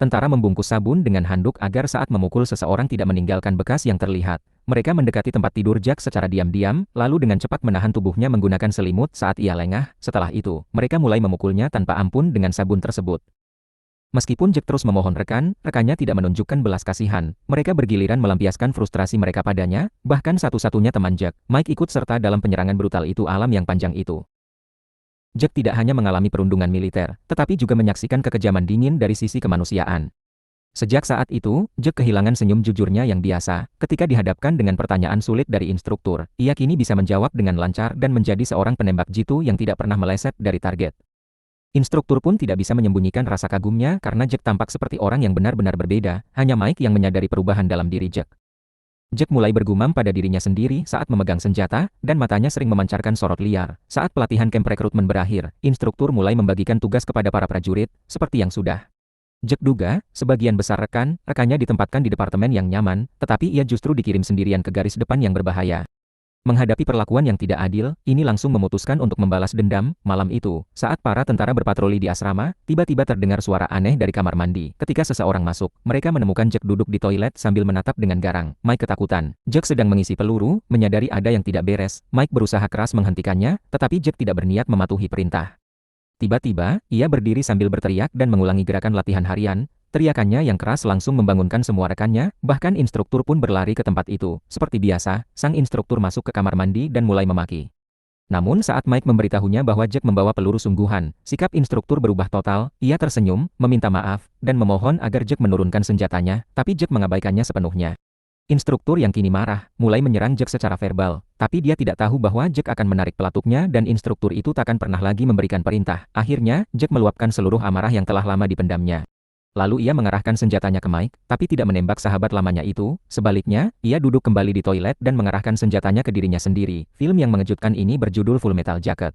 Tentara membungkus sabun dengan handuk agar saat memukul seseorang tidak meninggalkan bekas yang terlihat. Mereka mendekati tempat tidur Jack secara diam-diam, lalu dengan cepat menahan tubuhnya menggunakan selimut saat ia lengah. Setelah itu, mereka mulai memukulnya tanpa ampun dengan sabun tersebut. Meskipun Jack terus memohon rekannya tidak menunjukkan belas kasihan. Mereka bergiliran melampiaskan frustrasi mereka padanya, bahkan satu-satunya teman Jack, Mike ikut serta dalam penyerangan brutal itu alam yang panjang itu. Jack tidak hanya mengalami perundungan militer, tetapi juga menyaksikan kekejaman dingin dari sisi kemanusiaan. Sejak saat itu, Jack kehilangan senyum jujurnya yang biasa. Ketika dihadapkan dengan pertanyaan sulit dari instruktur, ia kini bisa menjawab dengan lancar dan menjadi seorang penembak jitu yang tidak pernah meleset dari target. Instruktur pun tidak bisa menyembunyikan rasa kagumnya karena Jack tampak seperti orang yang benar-benar berbeda, hanya Mike yang menyadari perubahan dalam diri Jack. Jack mulai bergumam pada dirinya sendiri saat memegang senjata, dan matanya sering memancarkan sorot liar. Saat pelatihan camp rekrutmen berakhir, instruktur mulai membagikan tugas kepada para prajurit, seperti yang sudah. Jack duga, sebagian besar rekannya ditempatkan di departemen yang nyaman, tetapi ia justru dikirim sendirian ke garis depan yang berbahaya. Menghadapi perlakuan yang tidak adil, ini langsung memutuskan untuk membalas dendam. Malam itu, saat para tentara berpatroli di asrama, tiba-tiba terdengar suara aneh dari kamar mandi. Ketika seseorang masuk, mereka menemukan Jack duduk di toilet sambil menatap dengan garang. Mike ketakutan. Jack sedang mengisi peluru, menyadari ada yang tidak beres. Mike berusaha keras menghentikannya, tetapi Jack tidak berniat mematuhi perintah. Tiba-tiba, ia berdiri sambil berteriak dan mengulangi gerakan latihan harian. Teriakannya yang keras langsung membangunkan semua rekannya, bahkan instruktur pun berlari ke tempat itu. Seperti biasa, sang instruktur masuk ke kamar mandi dan mulai memaki. Namun saat Mike memberitahunya bahwa Jack membawa peluru sungguhan, sikap instruktur berubah total. Ia tersenyum, meminta maaf, dan memohon agar Jack menurunkan senjatanya, tapi Jack mengabaikannya sepenuhnya. Instruktur yang kini marah, mulai menyerang Jack secara verbal, tapi dia tidak tahu bahwa Jack akan menarik pelapuknya dan instruktur itu takkan pernah lagi memberikan perintah. Akhirnya, Jack meluapkan seluruh amarah yang telah lama dipendamnya. Lalu ia mengarahkan senjatanya ke Mike, tapi tidak menembak sahabat lamanya itu. Sebaliknya, ia duduk kembali di toilet dan mengarahkan senjatanya ke dirinya sendiri. Film yang mengejutkan ini berjudul Full Metal Jacket.